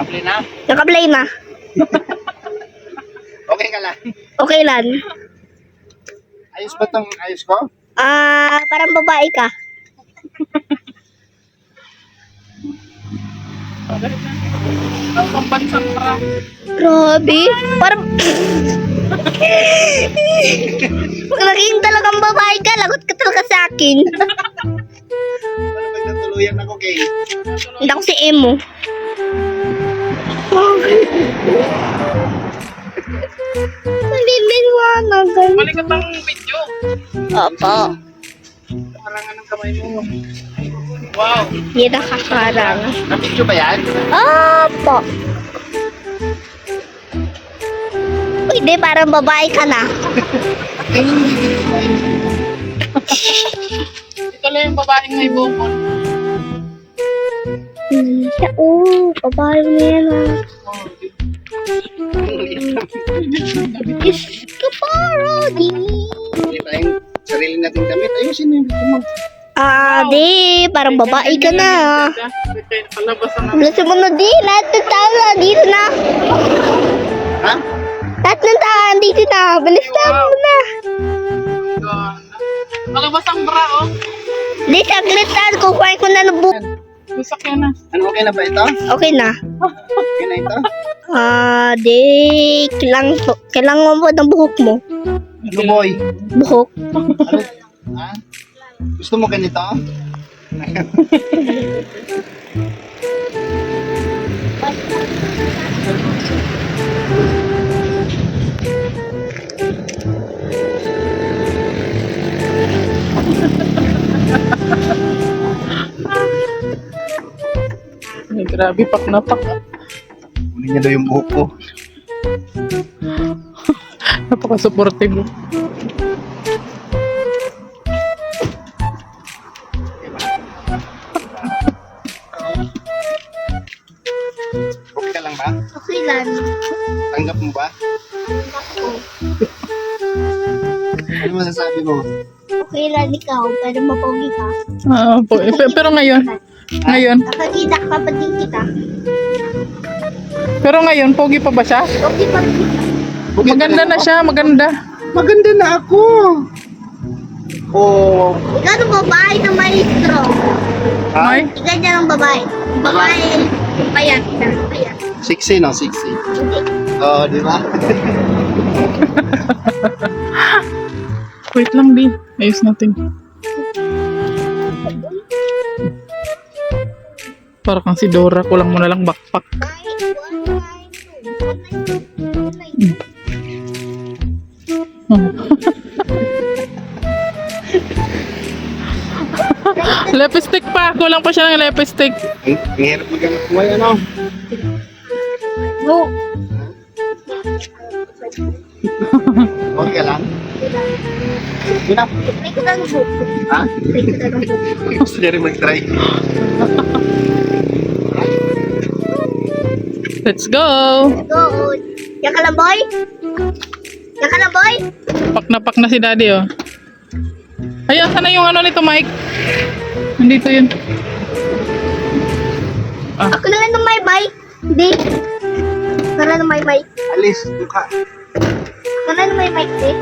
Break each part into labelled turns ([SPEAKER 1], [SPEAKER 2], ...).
[SPEAKER 1] Apply na?
[SPEAKER 2] Naka-play na.
[SPEAKER 1] Okay ka lang.
[SPEAKER 2] Okay lang.
[SPEAKER 1] Ayos ba tong ayos ko?
[SPEAKER 2] Parang babae ka.
[SPEAKER 3] Ang pambansang para.
[SPEAKER 2] Grabe. Parang... Pag naging talagang babae ka, lagot ka talaga sa akin.
[SPEAKER 1] Ano ba natuluyan ako kay?
[SPEAKER 2] Hindi ako si Emo. Maliliwanagan.
[SPEAKER 3] Balikat ang video.
[SPEAKER 2] Opo.
[SPEAKER 1] Karangan ng kamay mo.
[SPEAKER 3] Wow.
[SPEAKER 2] Hindi nakakarang.
[SPEAKER 1] Na-video ba yan?
[SPEAKER 2] Opo. Pwede, parang babae ka na.
[SPEAKER 3] Ito lang yung babaeng may bukod.
[SPEAKER 2] Siya, babae na yan Is ka parody.
[SPEAKER 1] Hindi tayong sarili nating damit. Ayusin mo yung dito mo.
[SPEAKER 2] Di, parang babae ka na.
[SPEAKER 3] Palabas ang
[SPEAKER 2] Bilisan mo na di, lahat ng tao na, dito na.
[SPEAKER 1] Ha?
[SPEAKER 2] Lahat ng tao, dito na. Bilisan mo na.
[SPEAKER 3] palabas ang bra, oh.
[SPEAKER 2] Di, saglit na, kukuhain ko na ng book.
[SPEAKER 3] Gusak yan na.
[SPEAKER 1] Ano, okay na ba ito?
[SPEAKER 2] Okay na.
[SPEAKER 1] Okay na ito?
[SPEAKER 2] Di, kailangan mo ng buhok mo.
[SPEAKER 1] Ano boy?
[SPEAKER 2] Buhok.
[SPEAKER 1] Ano? Ha? Gusto mo ganito?
[SPEAKER 3] Ay, grabe, pak na pak.
[SPEAKER 1] Kunin niya daw yung buhok ko.
[SPEAKER 3] Napaka-supportive.
[SPEAKER 1] Okay ka lang ba?
[SPEAKER 2] Okay lang.
[SPEAKER 1] Tanggap mo ba? Ano masasabi mo?
[SPEAKER 2] Okay lang ikaw, pero mapogi ka.
[SPEAKER 3] Pero ngayon,
[SPEAKER 2] Nakakita ka pa din kita.
[SPEAKER 3] pogi pa ba siya?
[SPEAKER 2] Okay pa rin kita.
[SPEAKER 1] Okay
[SPEAKER 3] Maganda na siya, maganda.
[SPEAKER 1] Maganda na ako. Oh.
[SPEAKER 2] Ikaw ng babae na may strong.
[SPEAKER 1] Ha?
[SPEAKER 3] May?
[SPEAKER 2] Ikaw dyan ang babae. Babae, payat ka. Payat.
[SPEAKER 1] Sexy, no? Sexy.
[SPEAKER 2] Hindi.
[SPEAKER 1] Oh, di ba?
[SPEAKER 3] Wait lang, Di. Ayos natin. Para kang si Dora, kulang mo na lang backpack. Lipstick pa, kulang pa siya ng lipstick.
[SPEAKER 1] Ang hirap maghanap buhay, ano?
[SPEAKER 2] No.
[SPEAKER 1] Okay ka lang? Yun na.
[SPEAKER 2] Try ko lang book.
[SPEAKER 1] Ha?
[SPEAKER 2] Try ko lang book.
[SPEAKER 1] Gusto niya rin mag-try.
[SPEAKER 3] Let's go!
[SPEAKER 2] Go. Yan ka lang, boy? Yan ka lang, boy?
[SPEAKER 3] Pak na si Daddy, oh. Ayan, sana yung ano nito, Mike? Nandito yun.
[SPEAKER 2] Ako na lang ng may bike. Hindi. Ako na lang ng may bike.
[SPEAKER 1] Alis, duka.
[SPEAKER 2] Ako na lang ng may bike, hindi.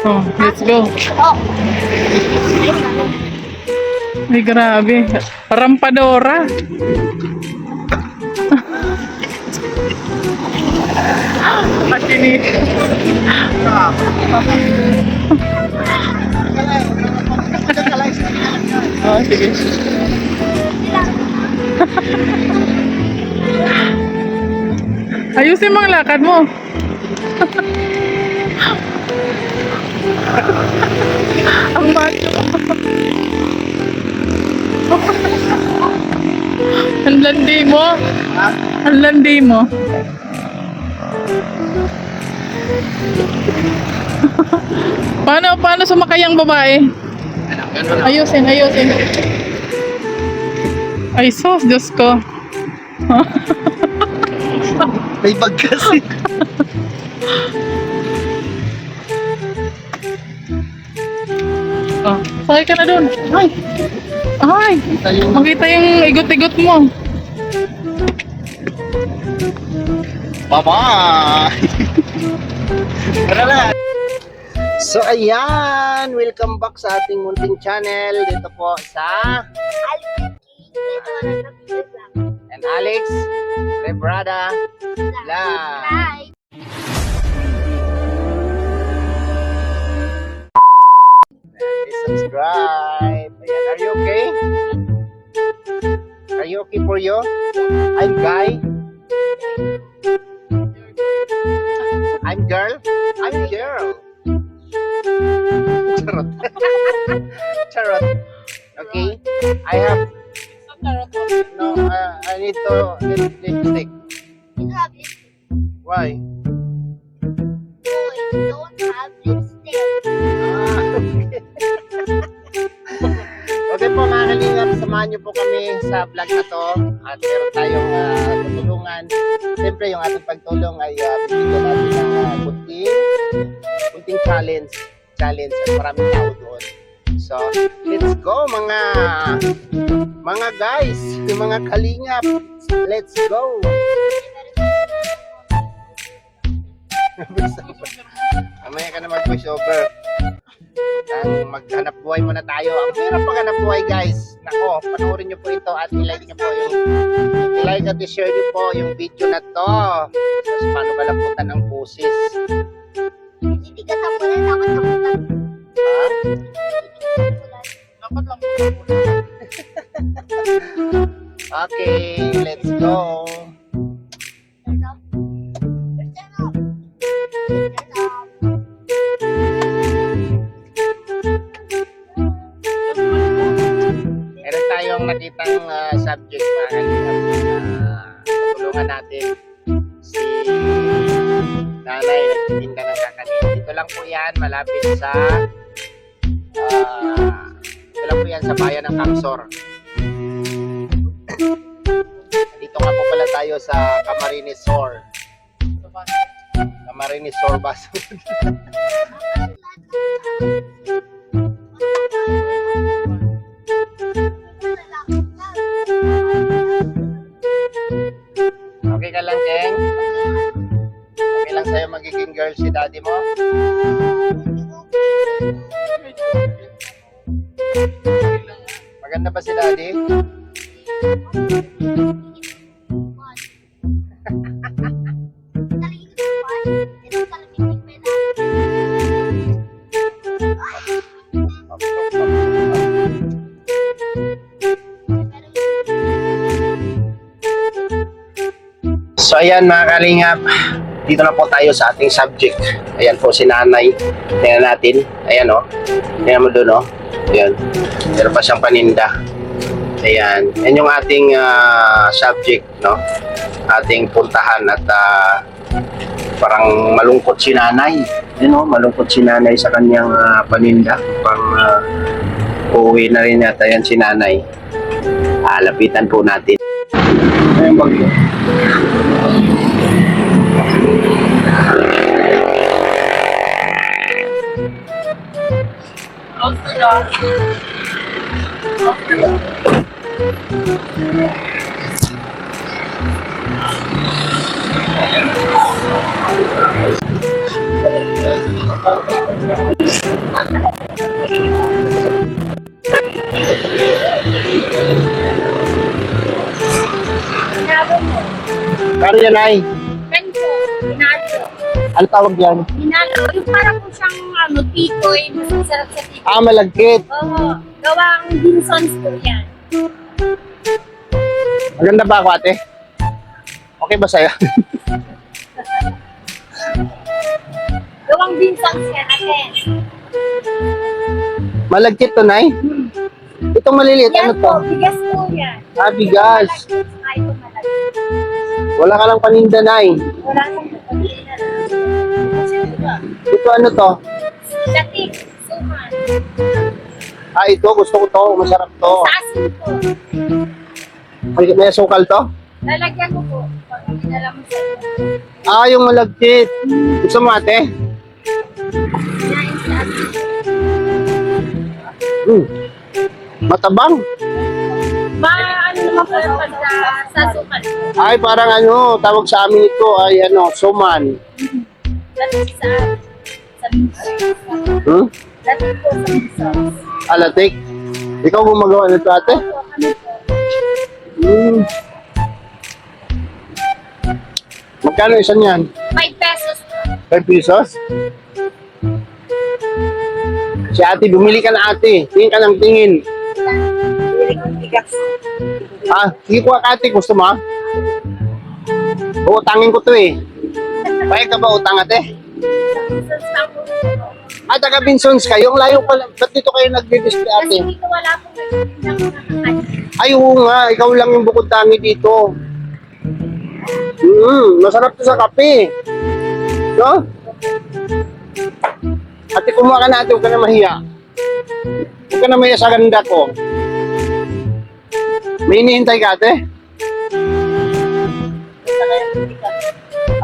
[SPEAKER 3] Oh, let's go.
[SPEAKER 2] Oh.
[SPEAKER 3] Ay, grabe. Rampadora. Makinig. Oh, sige. Ayusin mo ang lakad mo. Ang macho. Ang landi mo. Ang landi mo. Paano sumakay ang babae? Ayusin. Ay, sos, Diyos ko.
[SPEAKER 1] May bag kasi.
[SPEAKER 3] Oh, sakay ka na dun. Ay!
[SPEAKER 1] Kita yung
[SPEAKER 3] Makita yung igot-igot mo.
[SPEAKER 1] Bye-bye! Tara na! So ayan, welcome back sa ating munting channel dito po sa and Alex Rebrada Vlog. Please subscribe. Ayan, are you okay? Are you okay for you? I'm Guy. I'm girl. I'm girl. Charot. Charot. Okay. I have no. I need to lipstick.
[SPEAKER 2] You have lipstick.
[SPEAKER 1] Why?
[SPEAKER 2] Boys don't have lipstick.
[SPEAKER 1] Okay po mga kalingap, samahan niyo po kami sa vlog na to at meron tayong tutulungan. Siyempre yung ating pagtulong ay bibigyan natin ng kunting challenge at maraming tao doon. So, let's go mga guys, yung mga kalingap. Let's go. Mamaya ka na mag-push over. Maghanap buhay muna tayo. Ang hirap maghanap buhay guys. Nako, panoorin nyo po ito at i-like nyo po i-like at i-share nyo po yung video na to. So, paano malamputan ng pusis?
[SPEAKER 2] Titigasan mo lang, dapat nakutan.
[SPEAKER 1] Ha?
[SPEAKER 3] Dapat lang.
[SPEAKER 1] Okay, let's go.
[SPEAKER 2] Turn up. Turn up. Turn up.
[SPEAKER 1] Meron tayong nakitang subject mga kalingap na tutulungan natin si nanay nagtitinda ng kakanin. Dito lang po yan, malapit sa dito lang po yan sa bayan ng Camsor. Dito nga po pala tayo sa Camarines Sur. Camarines Sur Basud. Okay ka lang, Keng? Okay lang sa'yo magiging girl si daddy mo? Maganda ba si daddy? So ayan mga kalingap, dito na po tayo sa ating subject. Ayan po si nanay. Tingnan natin. Ayan o. Tingnan mo doon o. Ayan. Meron pa siyang paninda. Ayan. Yan yung ating subject, no? Ating puntahan at parang malungkot si nanay. Ayan o, malungkot si nanay sa kanyang paninda. Pang uuwi na rin yata yan si nanay. Lapitan po natin. Ayan bagyo. Kano yan ay?
[SPEAKER 2] Ganito, hinalo.
[SPEAKER 1] Ano tawag yan?
[SPEAKER 2] Hinalo, yung parang po siyang tikoy, masasarap sa tikoy.
[SPEAKER 1] Malagkit.
[SPEAKER 2] Oo, gawang Dinsons po yan.
[SPEAKER 1] Maganda ba ako ate? Okay ba sa'yo?
[SPEAKER 2] Gawang Dinsons yan, ate.
[SPEAKER 1] Malagkit to, Nay? Itong maliliit, ano
[SPEAKER 2] Yan
[SPEAKER 1] to?
[SPEAKER 2] po, bigas po yan.
[SPEAKER 1] Bigas.
[SPEAKER 2] Ay, ito malaki.
[SPEAKER 1] Wala ka lang paninda, Nay.
[SPEAKER 2] Wala nang pagkain na.
[SPEAKER 1] Ito ano to?
[SPEAKER 2] Latik, suman.
[SPEAKER 1] Ito. Gusto ko to. Masarap to.
[SPEAKER 2] Sasin po.
[SPEAKER 1] May sukal to?
[SPEAKER 2] Lalagyan ko po. Pag dinala mo sa inyo.
[SPEAKER 1] Yung malagkit. Gusto mo, ate?
[SPEAKER 2] Kinain sa atin.
[SPEAKER 1] Matabang.
[SPEAKER 2] Ano naman naman po sa sukan.
[SPEAKER 1] Ay, parang ano, tawag sa amin ito ay ano, suman.
[SPEAKER 2] Dati sa
[SPEAKER 1] Hmm?
[SPEAKER 2] Dati po sa Minsos.
[SPEAKER 1] Alatik. Ikaw gumagawa nito, ate?
[SPEAKER 2] Opo, kami po.
[SPEAKER 1] Hmm. Magkano isa niyan?
[SPEAKER 2] 5 pesos po.
[SPEAKER 1] 5 pesos? Si ate, bumili ka na ate. Tingin ka ng tingin. Ah, sige ko ate, gusto mo? Uutangin ko to eh. Payag ka ba utang ate?
[SPEAKER 2] Minsos lang po.
[SPEAKER 1] Ah, taga Binsons kayo. Ang layo pala. Ba't dito kayo nagdi-display ate?
[SPEAKER 2] Kasi dito wala pong nagtitinda ko ng kakanin.
[SPEAKER 1] Ay, oo nga. Ikaw lang yung bukod tangi dito. Masarap to sa kape. No? Ate, kumuha ka na ate. Huwag ka na mahiya. Huwag ka na mahiya sa ganda ko. May hinihintay ka ate?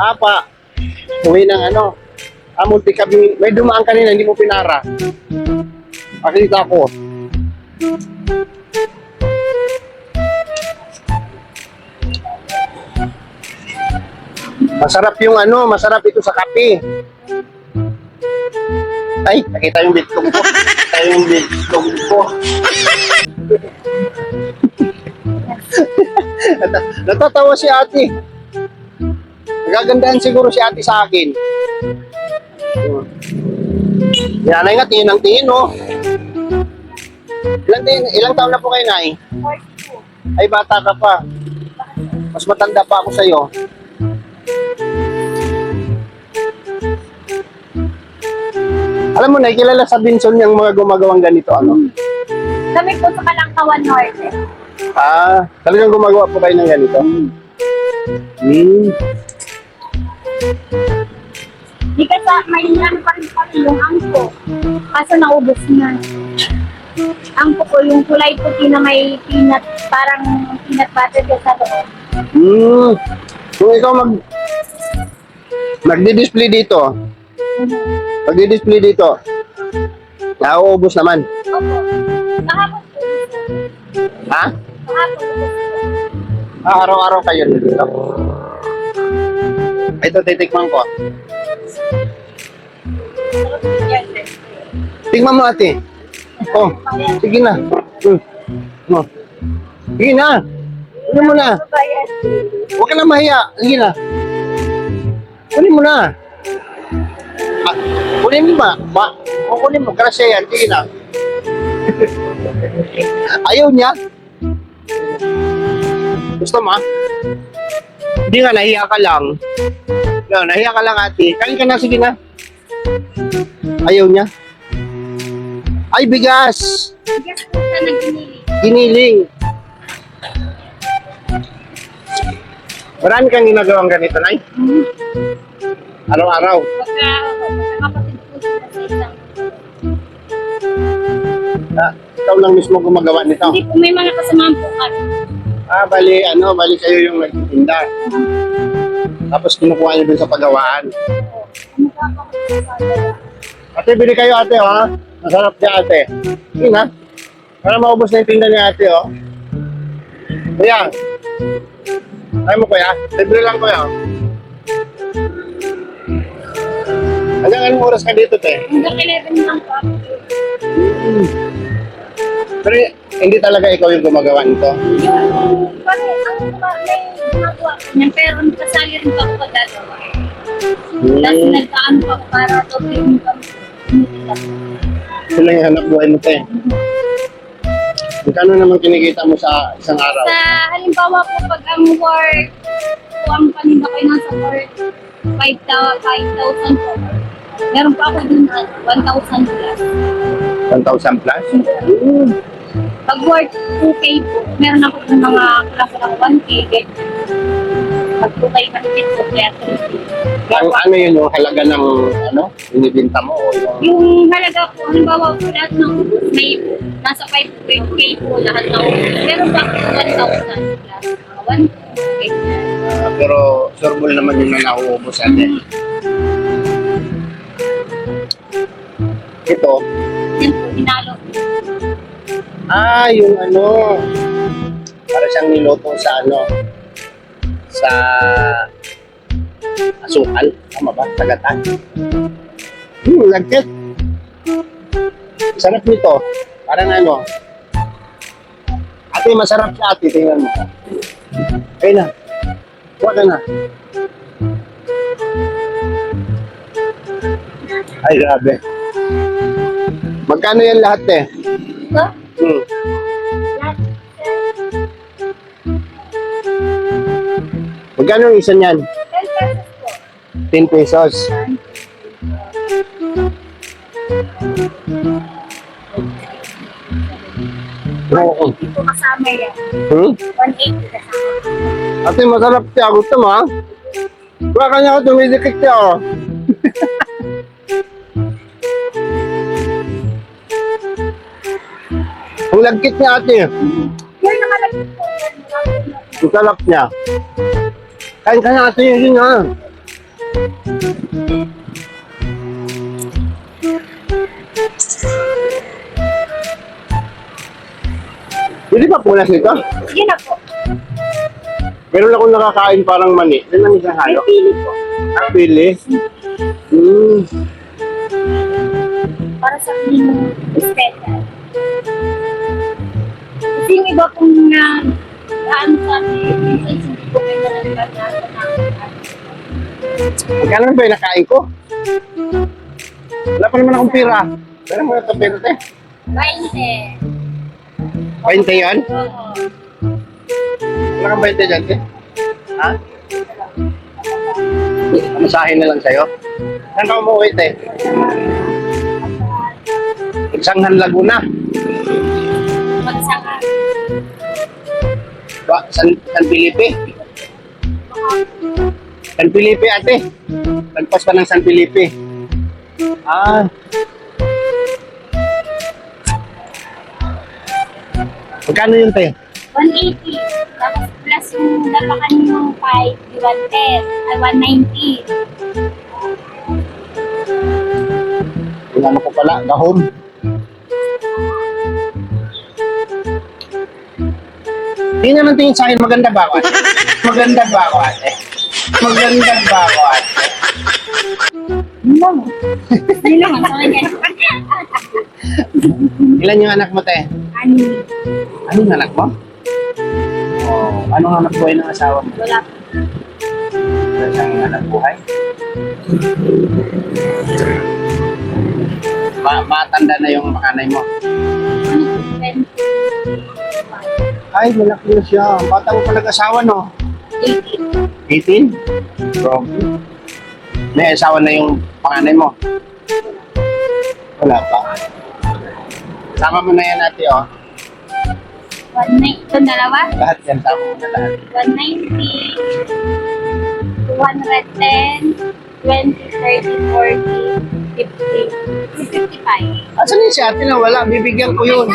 [SPEAKER 1] Apa. Uwi ng ano. Multicab. May dumaan kanina. Hindi mo pinara. Pakita ko. Masarap yung ano, masarap ito sa kape. Ay, nakita yung bitlog ko. Nakita yung bitlog ko. Natatawa si ate. Nagagandahan siguro si ate sa akin. Yanay nga, tingin ng tingin, oh. Ilang taon na po kayo, Nay?
[SPEAKER 2] 42.
[SPEAKER 1] Ay, bata ka pa. Mas matanda pa ako sa'yo. Alam mo na, kilala sa Binson yung mga gumagawang ganito, ano?
[SPEAKER 2] Kami po sa Kalangkawan Norte.
[SPEAKER 1] Ah, talagang gumagawa po kayo ng ganito?
[SPEAKER 2] Di ka sa may ano pa rin kami yung angko. Kaso naubos na. Angko ko yung kulay puti na may peanut, parang peanut butter ka sa loob.
[SPEAKER 1] Kung ikaw magdi-display dito, nauubos naman.
[SPEAKER 2] Opo. Kahapon po.
[SPEAKER 1] Ha?
[SPEAKER 2] Kahapon po.
[SPEAKER 1] Ah, araw-araw kayo dito. Ito, titikman ko. Tingnan mo ate. Oh, sige na. Oh. Sige na. Kunin mo na. Huwag ka na mahiya. Sige na. Kunin mo na. Ah, kunin mo ba? Kunin mo. Grasya yan. Sige na. Ayaw niya. Gusto mo? Hindi nga, nahiya ka lang. No, nahiya ka lang ate. Kain ka na. Sige na. Ayaw niya. Ay, bigas.
[SPEAKER 2] Bigas po sa nagginili.
[SPEAKER 1] Giniling. Marami kang ginagawang ganito, Nay? Araw-araw.
[SPEAKER 2] Pagka kapatid po sila sa isang.
[SPEAKER 1] Ah, ikaw lang mismo gumagawa nito.
[SPEAKER 2] Hindi po, may mga kasamahan po kami.
[SPEAKER 1] Ah, bali kayo yung nagtitinda. Tapos kinukuha niyo dun sa pagawaan.
[SPEAKER 2] Ano ka po sa
[SPEAKER 1] Ate, bili kayo ate, ha? Masarap niya ate. Sige na. Para maubos na yung tinda ni ate, oh. Kuya. Ayaw mo, kuya? Libre lang, kuya. Hanggang anong oras ka dito, te?
[SPEAKER 2] Hanggang 11 lang po ako.
[SPEAKER 1] Pero hindi talaga ikaw yung gumagawa nito.
[SPEAKER 2] Yung, pare, may ginagawa ko niyan, pero kasali rin pa ako pagdagawa. Tapos nagkaan pa ako para doble yung kami.
[SPEAKER 1] Sila yung hanap buhay mo, te. Magkano naman kinikita mo sa isang araw?
[SPEAKER 2] Sa halimbawa po, pag ang work, po ang paninda ko nasa work, 5,000 po. Meron pa ako dun na 1,000 plus.
[SPEAKER 1] 1,000 plus?
[SPEAKER 2] Pag work 2K po, meron ako dun mga kulang 1K. Pag 2K nakikit po, kaya 3K.
[SPEAKER 1] Ano yun yung halaga ng ano? Binibinta mo o yung...
[SPEAKER 2] Yung halaga po, halimbawa po lahat ng may nasa 5K po lahat ng meron pa ako 1,000 plus. 1K.
[SPEAKER 1] pero surbol naman yung nauubos ate. Ito.
[SPEAKER 2] Yan po, hinalo.
[SPEAKER 1] Ah, yung ano. Para siyang niluto sa ano, sa asukal. Tama ba? Tagatan. Lagkit. Sarap nito. Parang ano. Ate, masarap siya ate. Tingnan mo. Ayun na. Huwag ka na. Ay, grabe. Magkano yan lahat eh?
[SPEAKER 2] Ito? Lahat.
[SPEAKER 1] Magkano yung isa niyan?
[SPEAKER 2] 10 pesos
[SPEAKER 1] 10 pesos.
[SPEAKER 2] po.
[SPEAKER 1] Oo.
[SPEAKER 2] Ito kasama yan. 180 kasama.
[SPEAKER 1] Ate, masarap siya. Gusto mo ha? Kuha ka niya ako, tumidikit siya oh. Ang lagkit niya ate.
[SPEAKER 2] Yan nakalagay po yan.
[SPEAKER 1] Ang sarap niya. Kain ka na ate yun ha. Hindi ba punas nito?
[SPEAKER 2] Yun na po.
[SPEAKER 1] Meron akong nakakain parang mani. Yan ang isang
[SPEAKER 2] May
[SPEAKER 1] halo.
[SPEAKER 2] pili po.
[SPEAKER 1] Ang pili.
[SPEAKER 2] Para sa aking special. Kasi yung iba pong ano sa akin, hindi ko kayo nalagyan na
[SPEAKER 1] Magkano ba yung nakain ko? Wala pa naman akong pira. Pero mo ito pira te.
[SPEAKER 2] 20.
[SPEAKER 1] 20 yun?
[SPEAKER 2] Oo.
[SPEAKER 1] Wala kang 20 dyan te? Ha? Masahin na lang sa'yo. Saan ka umuwi te? Isanghan Laguna.
[SPEAKER 2] Magsaka.
[SPEAKER 1] San Felipe. San Felipe ate. Lagpas pa ng San Felipe. Ah. Magkano yun te?
[SPEAKER 2] 180. Tapos plus yung dalawa kaninong 5, di 110. Ay, 190.
[SPEAKER 1] Yung ano ko pala, gahom. Tingnan ng tingin sa akin, maganda ba ako ate? Maganda ba ako ate? Maganda ba ako ate?
[SPEAKER 2] Yun lang. Yun lang. Sa kanya.
[SPEAKER 1] Ilan yung anak mo te?
[SPEAKER 2] Ano?
[SPEAKER 1] Anong anak mo? Oh, anong anak buhay ng asawa mo?
[SPEAKER 2] Wala.
[SPEAKER 1] Wala siyang anak buhay? Matanda na yung makanay mo.
[SPEAKER 2] Ano? 20.
[SPEAKER 1] Ay, malaki na siya. Bata mo pa nag-asawa, no?
[SPEAKER 2] 80.
[SPEAKER 1] 18? Grabe. May asawa na yung panganay mo? Wala pa. Sama mo na yan ate, oh.
[SPEAKER 2] 190. Ito dalawa?
[SPEAKER 1] Lahat yan, sama mo na lahat.
[SPEAKER 2] 190. 210. 20, 30, 40, 50. 55.
[SPEAKER 1] Asan yung si ate na wala? Bibigyan ko yun.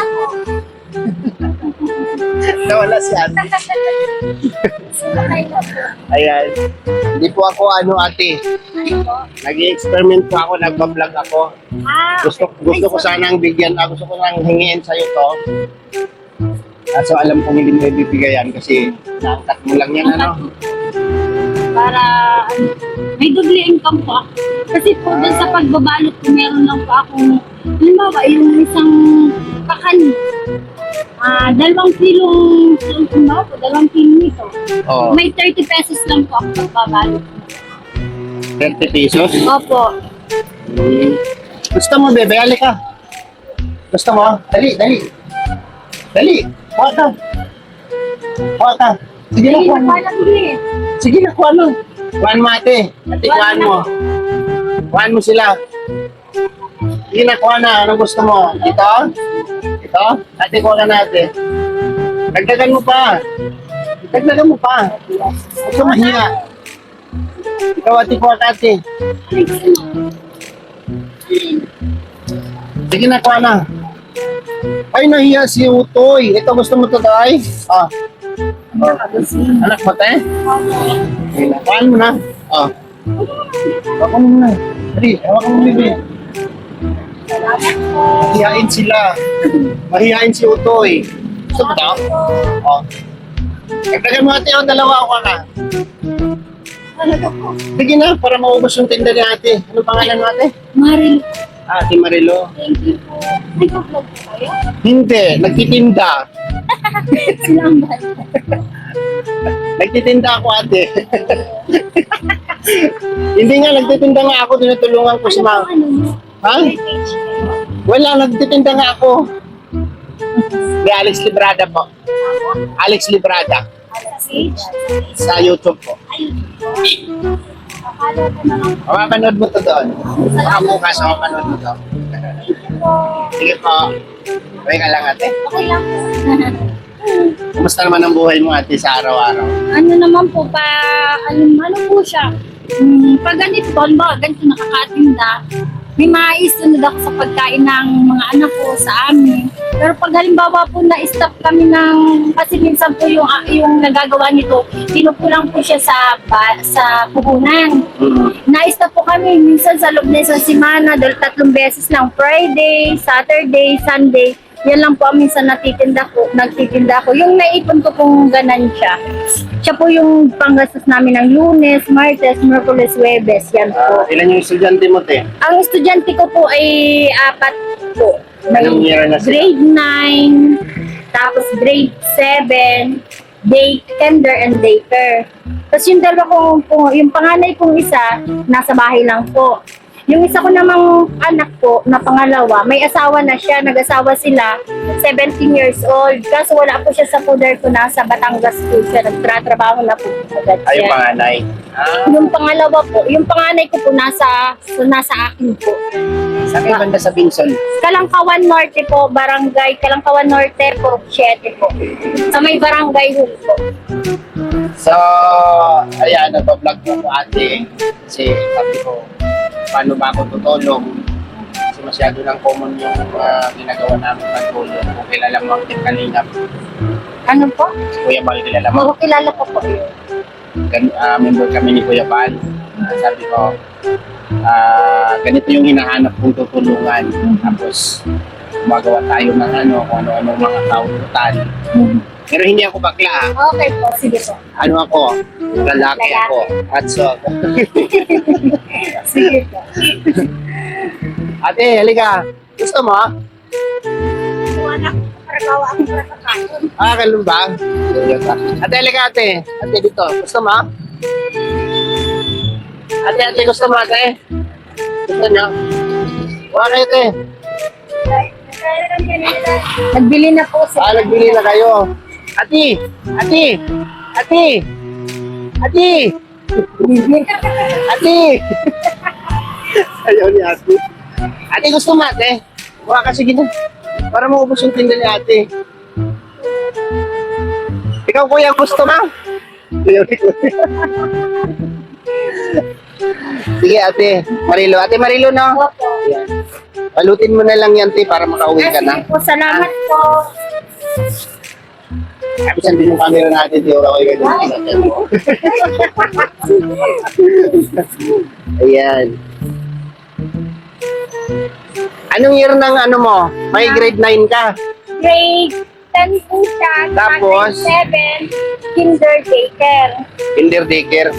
[SPEAKER 1] Nawala si ate.
[SPEAKER 2] Sumakay na po.
[SPEAKER 1] Ayan. Hindi po ako ate.
[SPEAKER 2] Ano po?
[SPEAKER 1] Nag-experiment po ako, nagbablog ako. Gusto ko sanang bigyan, gusto ko sanang hingiin sa'yo to. Kaso alam kong hindi mo ibibigayan kasi naangkat mo lang yan, ano?
[SPEAKER 2] Para ano, may doble income po ako. Kasi po dun sa pagbabalot ko, meron lang po akong, halimbawa, yung isang kakani. 2 kilong, halimbawa po, 2 kilo nito.
[SPEAKER 1] Oo.
[SPEAKER 2] May 30 pesos lang po ako pagbabalot.
[SPEAKER 1] 30 pesos?
[SPEAKER 2] Opo.
[SPEAKER 1] Gusto mo, bebe? Halika. Gusto mo? Dali, dali. Dali. Kuha ka. Kuha ka. Sige na,
[SPEAKER 2] Ay,
[SPEAKER 1] kuha mo.
[SPEAKER 2] napalagli.
[SPEAKER 1] Sige na, kuha mo. Kuhaan mo, ate. Ate, kuhaan mo. Kuhaan mo sila. Sige na, kuha na. Anong gusto mo? Ito? Ito? Ate, kuha ka na, ate. Dagdagan mo pa. Dagdagan mo pa. Huwag ka mahiya. Ikaw, ate, kuha ka, ate.
[SPEAKER 2] Ay, gusto mo? Alin?
[SPEAKER 1] Sige na, kuha na. Ay, nahiya si Utoy. Ito, gusto mo to, tay? Ah. Anak mo, te? Kuhaan mo na. Ah. Hawakan mo na. Dali, hawakan mo, bebe.
[SPEAKER 2] Salamat po.
[SPEAKER 1] Mahihain sila. Mahihain si Utoy. Gusto mo to? Oh. Dagdagan mo ate, o dalawa ako ka.
[SPEAKER 2] Talaga po.
[SPEAKER 1] Sige na, para maubos yung tinda ni ate. Ano pangalan mo ate?
[SPEAKER 2] Maril,
[SPEAKER 1] Ate Marilo.
[SPEAKER 2] thank you po. Nagpa-vlog po kayo?
[SPEAKER 1] Hindi, nagtitinda.
[SPEAKER 2] Salamat.
[SPEAKER 1] Nagtitinda ako ate. Hindi nga, nagtitinda nga ako, tinutulungan ko si ma'am.
[SPEAKER 2] Ano mo?
[SPEAKER 1] Ha?
[SPEAKER 2] May page kayo?
[SPEAKER 1] Wala, nagtitinda nga ako. Ni Alex Librada po. Alex Librada.
[SPEAKER 2] Page?
[SPEAKER 1] Sa YouTube po.
[SPEAKER 2] Ayun po. Akala ko naman po.
[SPEAKER 1] Mapapanood mo to doon. Baka bukas, mapapanood mo to. Sige po. Okay ka lang ate.
[SPEAKER 2] Okay lang po.
[SPEAKER 1] Kumusta naman ang buhay mo ate sa araw-araw?
[SPEAKER 2] Ano naman po pa, ano po siya, pag ganito, ba, ganito nakakatinda, may maisunod ako sa pagkain ng mga anak ko sa amin. Pero pag halimbawa po na-stop kami ng, kasi minsan po yung nagagawa nito, pinupulang po siya sa puhunan. Na-stop po kami minsan sa loob na isang semana, dahil 3 beses lang, Friday, Saturday, Sunday. Yan lang po ang minsan nagtitinda ko. Yung naipon ko kung ganansya. Siya po yung panggastos namin ng Lunes, Martes, Merkules, Huwebes. Yan po.
[SPEAKER 1] Ilan yung estudyante mo te?
[SPEAKER 2] Ang estudyante ko po ay 4 po. May
[SPEAKER 1] Anong year na sila?
[SPEAKER 2] grade 9, tapos grade 7, day kinder and daycare. Tapos yung dalawa kong, yung panganay kong isa, nasa bahay lang po. Yung isa ko namang anak po na pangalawa, may asawa na siya, nag-asawa sila, 17 years old. Kaso wala po siya sa poder ko, nasa Batangas po siya, nagtratrabaho na po agad
[SPEAKER 1] Ay, yung
[SPEAKER 2] siya.
[SPEAKER 1] panganay.
[SPEAKER 2] Yung pangalawa po, yung panganay ko po nasa akin po.
[SPEAKER 1] Sa akin banda sa Binson.
[SPEAKER 2] Kalangkawan Norte po, barangay Kalangkawan Norte po, 7 po. Sa may barangay hall po.
[SPEAKER 1] So, ayan, nag-vlog po ako ate. Kasi sabi ko, paano ba ako tutulong? Kasi masyado ng common yung ginagawa namin pagtulong. Kung kilala mo ang Team Kalingap,
[SPEAKER 2] Ano po?
[SPEAKER 1] si Kuya Bal kilala mo.
[SPEAKER 2] Oo, kilala ko po.
[SPEAKER 1] Member kami ni Kuya Bal. Sabi ko, ganito yung hinahanap kong tutulungan. Tapos, gumagawa tayo ng kung ano-ano mga kaututan. Pero hindi ako bakla.
[SPEAKER 2] Okay po, sige po.
[SPEAKER 1] Ano ako? Lalaki ako. At so,
[SPEAKER 2] Sige po.
[SPEAKER 1] ate, halika. Gusto mo?
[SPEAKER 2] Wala ko, paragawa ako para sa kanon.
[SPEAKER 1] Ganun ba? Ate, halika ate. Ate, dito. Gusto mo? Ate, gusto mo ate? Gusto nyo? Wala kayo ate.
[SPEAKER 2] Nagbili na po sila.
[SPEAKER 1] Nagbili na kayo. Ate! Ate! Ate! Ate! Ate! Ayaw ni ate. Ate, gusto mo ate? Wala ka, sige na. Para maubos yung tinda ni ate. Ikaw kuya, gusto mo? Ayaw ni kuya. Sige ate, Marilo. Ate Marilo, no?
[SPEAKER 2] Opo.
[SPEAKER 1] Yan. Palutin mo na lang yan, te, para makauwi ka na.
[SPEAKER 2] Sige po, salamat po.
[SPEAKER 1] Tapos andun yung camera natin, di ako kayo ganun. Ayan. Anong year ng ano mo? May grade 9 ka.
[SPEAKER 2] Grade 10 po siya.
[SPEAKER 1] Tapos?
[SPEAKER 2] Grade 7, kinder daycare.
[SPEAKER 1] Kinder daycare.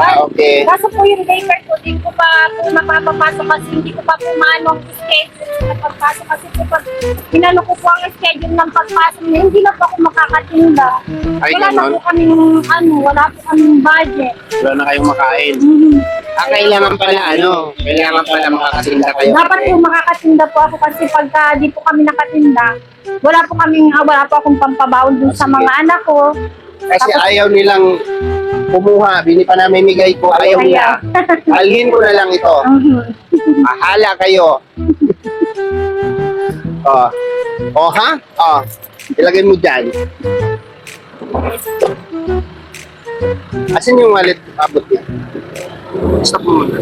[SPEAKER 1] Okay.
[SPEAKER 2] Kaso po yung daycare ko, hindi ko pa po mapapapasok kasi hindi ko pa po maano ang schedule ng pagpasok kasi po pag pinano ko po ang schedule ng pagpasok niya, hindi na po ako makakatinda.
[SPEAKER 1] Ay,
[SPEAKER 2] Wala na
[SPEAKER 1] ganon.
[SPEAKER 2] po kaming wala po kaming budget.
[SPEAKER 1] Wala na kayong makain. Kailangan pala makakatinda kayo.
[SPEAKER 2] Dapat po makakatinda po ako kasi pagka di po kami nakatinda, wala po akong pampabaon dun sa mga anak ko.
[SPEAKER 1] Kasi ayaw nilang kumuha. Bini pa namin migay ko. Ayaw nila. Alhin ko na lang ito. Ahala kayo. Ha? Ilagay mo dyan. Asan yung wallet abot niya? Stop mo muna.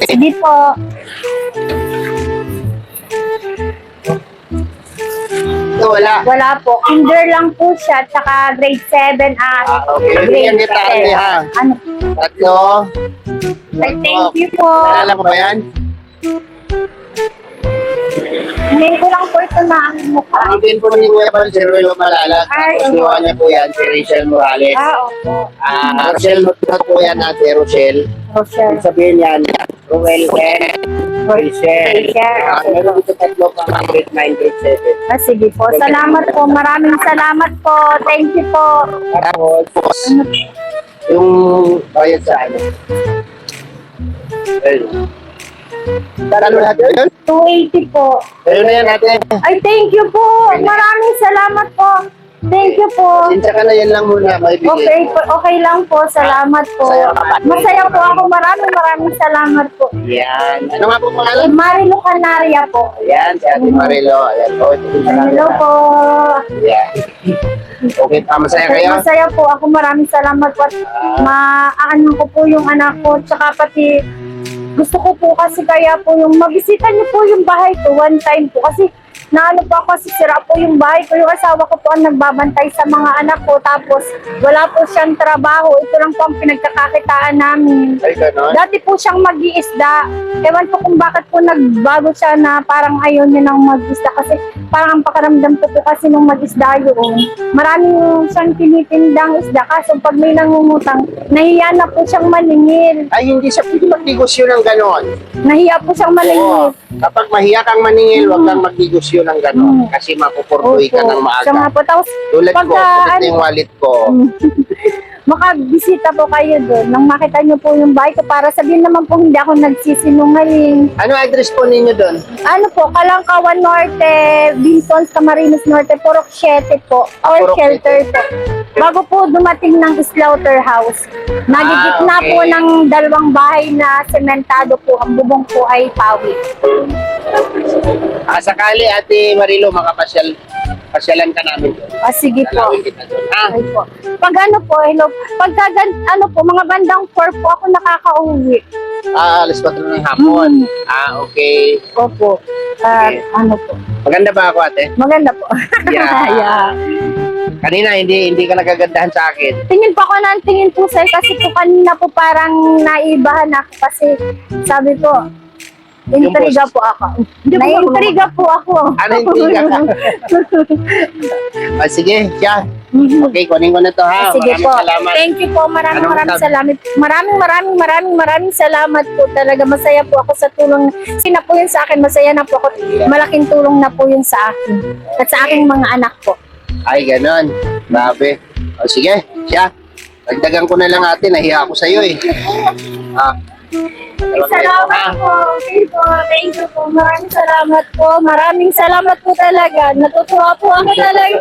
[SPEAKER 2] Hindi po.
[SPEAKER 1] Ito, wala.
[SPEAKER 2] Wala po. Kinder lang po siya, tsaka grade 7 at
[SPEAKER 1] Okay.
[SPEAKER 2] grade
[SPEAKER 1] Yan kita, ate,
[SPEAKER 2] 10.
[SPEAKER 1] ha?
[SPEAKER 2] Ano?
[SPEAKER 1] 3,
[SPEAKER 2] Ay, thank you po.
[SPEAKER 1] Naalala mo ba yan?
[SPEAKER 2] Ngayon ko lang po ito na ang mukha.
[SPEAKER 1] Ang din po ni Kuya Bal, si Ruelo Malala.
[SPEAKER 2] Ay,
[SPEAKER 1] Tapos gawa niya po yan, si Rachel Morales.
[SPEAKER 2] Opo.
[SPEAKER 1] Rochelle, not po yan natin, Rochelle.
[SPEAKER 2] Rochelle.
[SPEAKER 1] Ibig sabihin yan, Ruel, Rachel. Meron dito tatlo pa, grade 9, grade 7.
[SPEAKER 2] Sige po. Salamat po. Maraming salamat po. Thank you po.
[SPEAKER 1] Tapos, yung bayad sa ano. Ayun. Ano natin yun?
[SPEAKER 2] 280 po.
[SPEAKER 1] Ayun na yan natin.
[SPEAKER 2] Ay, thank you po. Maraming salamat po. Thank you po.
[SPEAKER 1] Sinta ka na yan lang muna, may bigay.
[SPEAKER 2] Okay, okay lang po. Salamat po. Masaya po ako. Maraming salamat po.
[SPEAKER 1] Yan. Ano nga po pangalan?
[SPEAKER 2] Marilu Canaria po.
[SPEAKER 1] Ayan, si Ate Marilo. Ayan po. Ito po sa
[SPEAKER 2] Hello
[SPEAKER 1] camera.
[SPEAKER 2] po.
[SPEAKER 1] Ayan. Okay, masaya kayo?
[SPEAKER 2] Masaya po ako. Maraming salamat po. At maaanan ko po yung anak ko. Tsaka pati gusto ko po kasi kaya po yung mabisita niyo po yung bahay ko one time po. Kasi naano po ako, kasi sira po yung bahay ko. Yung asawa ko po ang nagbabantay sa mga anak ko. Tapos wala po siyang trabaho. Ito lang po ang pinagkakakitaan namin.
[SPEAKER 1] Ay, gano'n?
[SPEAKER 2] Dati po siyang mag-iisda. Ewan po kung bakit po nagbago siya na parang ayaw niya nang mag-isda. Kasi parang ang pakaramdam ko po kasi nung mag-isda yun. Maraming siyang tinitindang isda. Kaso pag may nangungutang, nahiya na po siyang maningil.
[SPEAKER 1] Ay, hindi siya pwede magnegosyo ng gano'n.
[SPEAKER 2] Nahiya po siyang maningil.
[SPEAKER 1] Oo. Kapag mahiya kang maningil, huwag kang magnegosyo ng gano'n. Kasi mapupurdoy ka ng
[SPEAKER 2] Siya nga
[SPEAKER 1] maaga.
[SPEAKER 2] po. Tapos
[SPEAKER 1] Tulad ko,
[SPEAKER 2] pagka,
[SPEAKER 1] pagkat na yung wallet ko.
[SPEAKER 2] makabisita po kayo doon. Nang makita niyo po yung bahay ko para sabihin naman po hindi ako nagsisinungaling.
[SPEAKER 1] Ano address po ninyo doon?
[SPEAKER 2] Ano po, Kalangkawan Norte, Bintons, Camarines Norte, Purok 7 po, or
[SPEAKER 1] Purok
[SPEAKER 2] shelter po. Bago po dumating ng slaughterhouse. Nagigitna
[SPEAKER 1] okay.
[SPEAKER 2] po ng dalawang bahay na sementado po, ang bubong po ay pawi.
[SPEAKER 1] Sakali, Ate Marilo, pasyalan ka namin doon.
[SPEAKER 2] Sige po.
[SPEAKER 1] Dalawin kita doon.
[SPEAKER 2] Okay po. Pag ano po, hello, pagka ano po, mga bandang 4 po ako nakakauwi.
[SPEAKER 1] Alas 4 ng hapon. Okay.
[SPEAKER 2] Opo.
[SPEAKER 1] Okay.
[SPEAKER 2] Ano po.
[SPEAKER 1] Maganda ba ako, ate?
[SPEAKER 2] Maganda po.
[SPEAKER 1] Yeah.
[SPEAKER 2] Yeah.
[SPEAKER 1] Kanina, hindi ka nagagandahan sa akin.
[SPEAKER 2] Tingin pa ako ng tingin po sa'yo kasi po kanina po parang naibahan ako kasi sabi ko, intriga po ako. Naiintriga po ako.
[SPEAKER 1] Ano intriga ka? Sige, siya. Okay, kunin ko na to ha.
[SPEAKER 2] Sige
[SPEAKER 1] Maraming
[SPEAKER 2] po.
[SPEAKER 1] salamat.
[SPEAKER 2] Thank you po. Maraming
[SPEAKER 1] Anong
[SPEAKER 2] maraming
[SPEAKER 1] sabi?
[SPEAKER 2] salamat. Maraming salamat po talaga. Masaya po ako sa tulong. Sina po yun sa akin. Masaya na po ako. Malaking tulong na po yun sa akin. At sa aking mga anak po.
[SPEAKER 1] Ay, ganon. Grabe. Sige, siya. Dagdagan ko na lang ate. Nahiya ako sa'yo eh.
[SPEAKER 2] Salamat po. Okay po. Thank you po. Maraming salamat po. Maraming salamat po talaga. Natutuwa po ako talaga.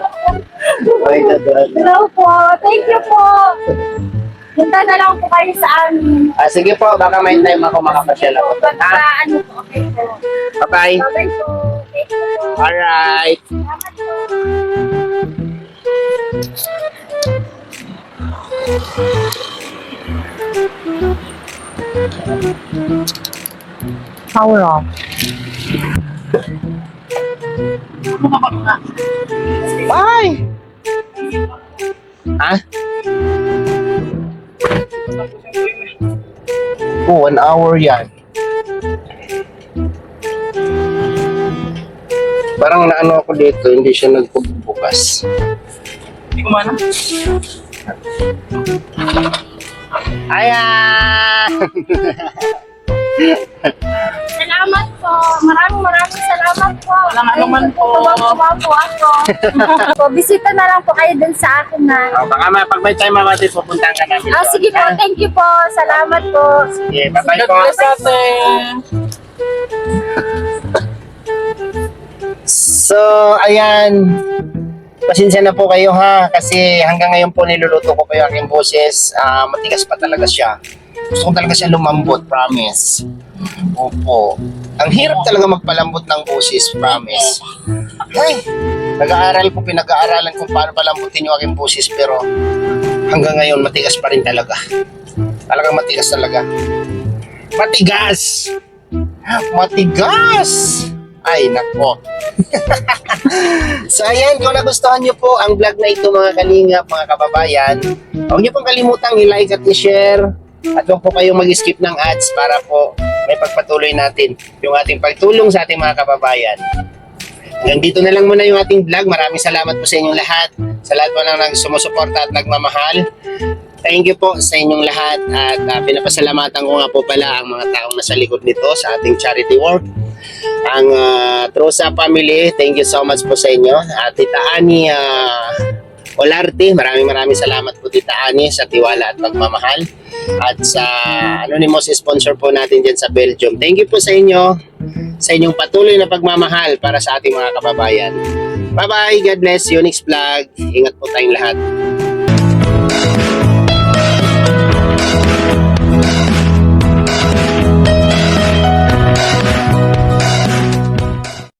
[SPEAKER 1] Ay, ganon.
[SPEAKER 2] Hello po. Thank you po. Punta na lang po kayo sa amin.
[SPEAKER 1] Sige po, baka may time ako makapasyal ako.
[SPEAKER 2] Basta ano po. Okay po.
[SPEAKER 1] Bye-bye.
[SPEAKER 2] Bye po. Thank you po.
[SPEAKER 1] Alright.
[SPEAKER 2] Salamat po. Power off.
[SPEAKER 1] Bye! Ha? Oh, 1 hour yan. Parang naano ako dito, hindi siya nagbubukas.
[SPEAKER 3] Hindi ko mana.
[SPEAKER 1] Ayan!
[SPEAKER 2] Salamat po. Maraming salamat po.
[SPEAKER 3] Walang anuman po.
[SPEAKER 2] Tuwa po ako. So, bisita na lang po kayo dun sa akin na.
[SPEAKER 1] Baka pag may time mawati, pupuntahan ka namin. doon,
[SPEAKER 2] Sige po.
[SPEAKER 1] ha?
[SPEAKER 2] Thank you po. Salamat po.
[SPEAKER 1] Sige, bye-bye
[SPEAKER 3] God
[SPEAKER 1] po.
[SPEAKER 3] bless ate.
[SPEAKER 1] So, ayan. Pasensya na po kayo ha, kasi hanggang ngayon po niluluto ko kayo aking boses. Matigas pa talaga siya. Gusto ko talaga siya lumambot, promise. Opo. Ang hirap talaga magpalambot ng boses, promise. Ay, pinag-aaralan kung paano palambutin yung aking boses, pero hanggang ngayon matigas pa rin talaga. Talagang matigas talaga. Matigas! Matigas! Ay, nako. So ayan, kung nagustuhan nyo po ang vlog na ito mga kalingap, mga kababayan, huwag nyo pong kalimutang i-like at i-share At huwag po kayong mag-skip ng ads para po may pagpatuloy natin yung ating pagtulong sa ating mga kababayan. Hanggang dito na lang muna yung ating vlog. Maraming salamat po sa inyong lahat. Sa lahat po nang sumusuporta at nagmamahal. Thank you po sa inyong lahat. At pinapasalamatan ko nga po pala ang mga taong nasa likod nito sa ating charity work. Ang Trosa family, thank you so much po sa inyo. At Tita Ani Olarte, maraming salamat po Tita Ani sa tiwala at pagmamahal. At sa anonymous sponsor po natin dyan sa Belgium. Thank you po sa inyo, sa inyong patuloy na pagmamahal para sa ating mga kababayan. Bye-bye, God bless, Unix Vlog. Ingat po tayong lahat.